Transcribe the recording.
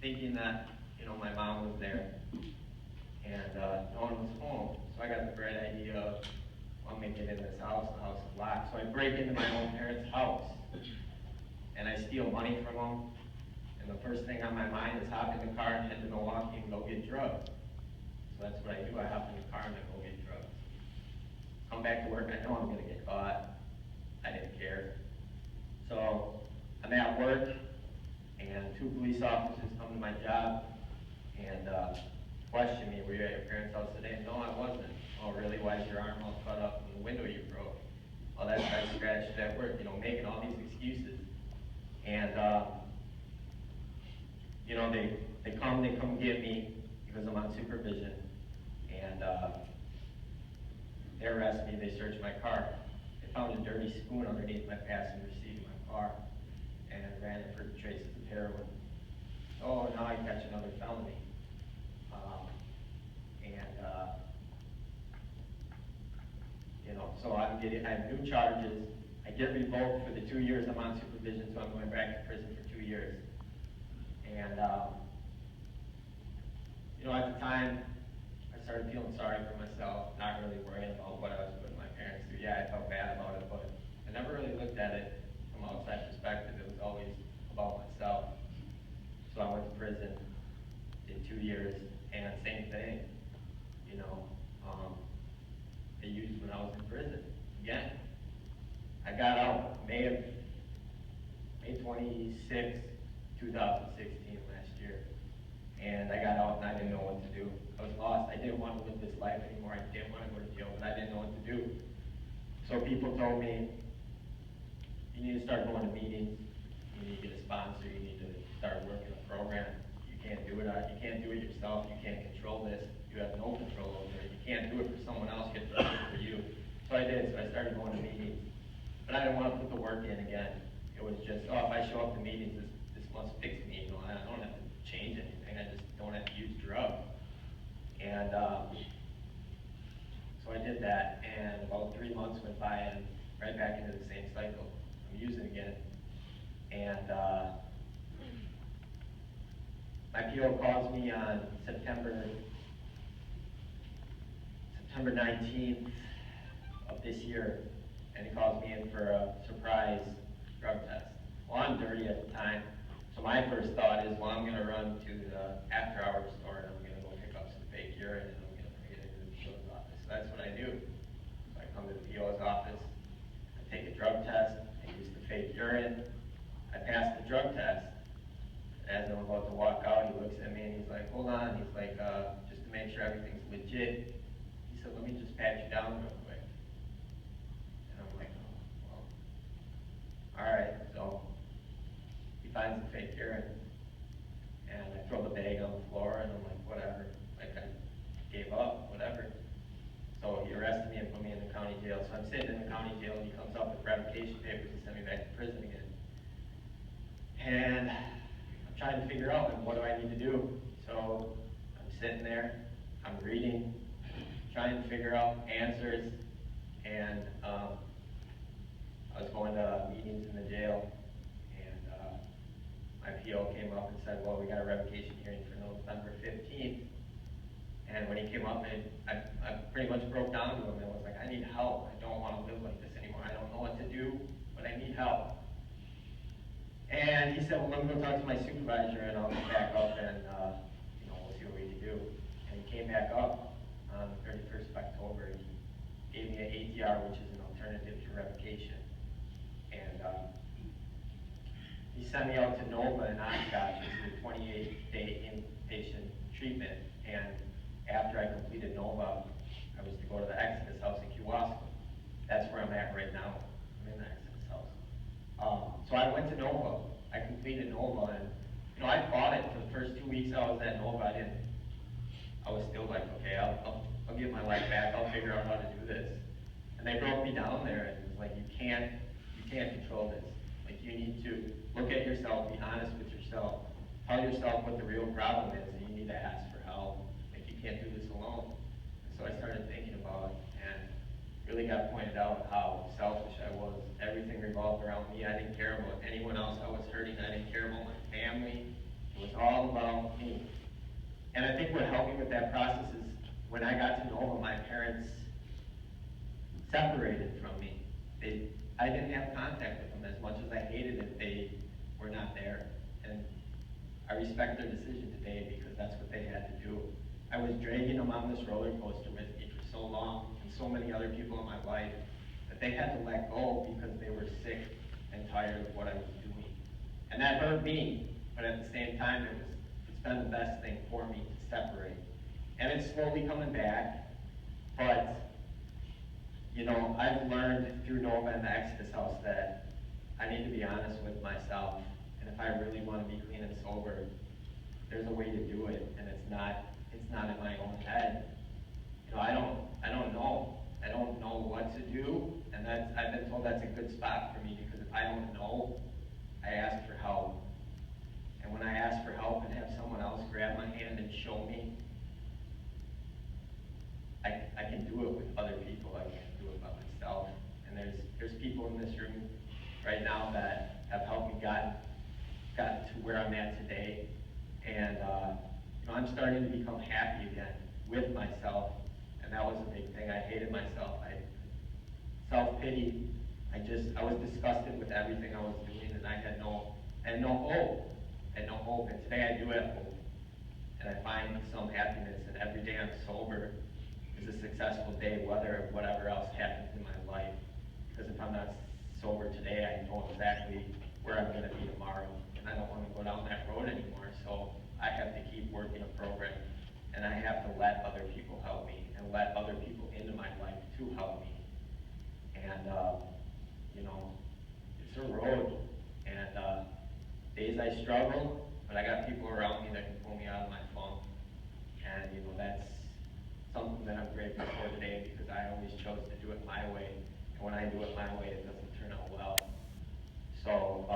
thinking that, my mom was there, and no one was home. So I got the bright idea of, well, I'm gonna get in this house, the house is locked. So I break into my own parents' house, and I steal money from them. And the first thing on my mind is hop in the car and head to Milwaukee and go get drugs. So that's what I do. I hop in the car and I go get drugs. Come back to work, I know I'm gonna get caught. I didn't care. So I'm at work, and 2 police officers come to my job and question me, were you at your parents' house today? No, I wasn't. Oh, really? Why is your arm all cut up and the window you broke? Oh, that's why I scratched at work, making all these excuses. And, they come get me because I'm on supervision. And they arrest me, they search my car. They found a dirty spoon underneath my passenger seat in my car and ran it for traces of heroin. Oh, now I catch another felony. So I have new charges. I get revoked for the 2 years I'm on supervision, so I'm going back to prison for 2 years. And, at the time, I started feeling sorry for myself, not really worrying about what I was putting my parents through. Yeah, I felt bad about it, but I never really looked at it from an outside perspective. It was always about myself. So I went to prison, did 2 years, and same thing, they used when I was in prison. Again, I got out May 26, 2016 last year, and I got out and I didn't know what to do. I was lost. I didn't want to live this life anymore. I didn't want to go to jail, but I didn't know what to do. So people told me, you need to start going to meetings, you need to get a sponsor, you need to start working a program. You can't do it yourself, you can't control this, you have no control over it, you can't do it for someone else, you have to do it for you. So I did, so I started going to meetings. But I didn't want to put the work in again. It was just, if I show up to meetings, this must fix me, I don't have to change anything, I just don't have to use drugs. And so I did that, and about 3 months went by, and right back into the same cycle. I'm using again. And my PO calls me on September 19th of this year, and he calls me in for a surprise drug test. Well, I'm dirty at the time, so my first thought is, well, I'm going to run to the after-hours store, and I'm going to go pick up some fake urine, and I'm going to bring it into the PO's office. So that's what I do. So I come to the PO's office, I take a drug test, I use the fake urine, I pass the drug test. As I'm about to walk out, he looks at me and he's like, hold on. He's like, just to make sure everything's legit, he said, let me just pat you down real quick. And I'm like, oh, well, all right. So he finds the fake urine, and I throw the bag on the floor, and I'm like, whatever. Like, I gave up, whatever. So he arrested me and put me in the county jail. So I'm sitting in the county jail, and he comes up with revocation papers and sends me back to prison again. And I'm trying to figure out, what do I need to do? So I'm sitting there, I'm reading, trying to figure out answers, and I was going to meetings in the jail, and my PO came up and said, well, we got a revocation hearing for November 15th. And when he came up, I pretty much broke down to him and was like, I need help. I don't want to live like this anymore. I don't know what to do, but I need help. And he said, well, let me go talk to my supervisor, and I'll come back up, and we'll see what we can do. And he came back up on the 31st of October, and he gave me an ATR, which is an alternative to revocation. And he sent me out to Nova in Oshkosh, which is a 28-day inpatient treatment. And after I completed Nova, I was to go to the Exodus house in Kewaskum. That's where I'm at right now. I'm in the Exodus house. So I went to Nova. I completed Nova, and I fought it for the first 2 weeks I was at Nova. I was still like, okay, I'll get my life back. I'll figure out how to do this. And they broke me down there, and it was like, you can't control this. Like, you need to look at yourself, be honest with yourself, tell yourself what the real problem is, and you need to ask for help. Like, you can't do this alone. And so I started thinking about it, and really got pointed out how selfish I was. Everything revolved around me. I didn't care about anyone else I was hurting. I didn't care about my family. It was all about And I think what helped me with that process is when I got to know them, my parents separated from me. I didn't have contact with them as much as I hated it. They were not there. And I respect their decision today because that's what they had to do. I was dragging them on this roller coaster with me for so long, and so many other people in my life, that they had to let go because they were sick and tired of what I was doing. And that hurt me, but at the same time, it's been the best thing for me to separate. And it's slowly coming back, but you know, I've learned through Nova and the Exodus House that I need to be honest with myself, and if I really want to be clean and sober, there's a way to do it, and it's not in my own head. You know, I don't know. I don't know what to do, and I've been told that's a good spot for me, because if I don't know, I ask for help. And when I ask for help and have someone else grab my hand and show me, I can do it with other people. I can't do it by myself. And there's people in this room right now that have helped me gotten to where I'm at today. And you know, I'm starting to become happy again with myself. And that was a big thing. I hated myself. Self-pity. I was disgusted with everything I was doing, and I had no hope. I had no hope. And today I do have hope. And I find some happiness, and every day I'm sober is a successful day, whatever else happens in my life. Because if I'm not sober today, I know exactly where I'm going to be tomorrow, and I don't want to go down that road anymore. So I have to keep working a program, and I have to let other people help me, and let other people into my life to help me. And you know, it's a road, and days I struggle, but I got people around me that can pull me out of my funk, and you know, that's something that I'm grateful for today, because I always chose to do it my way, and when I do it my way, it doesn't turn out well. So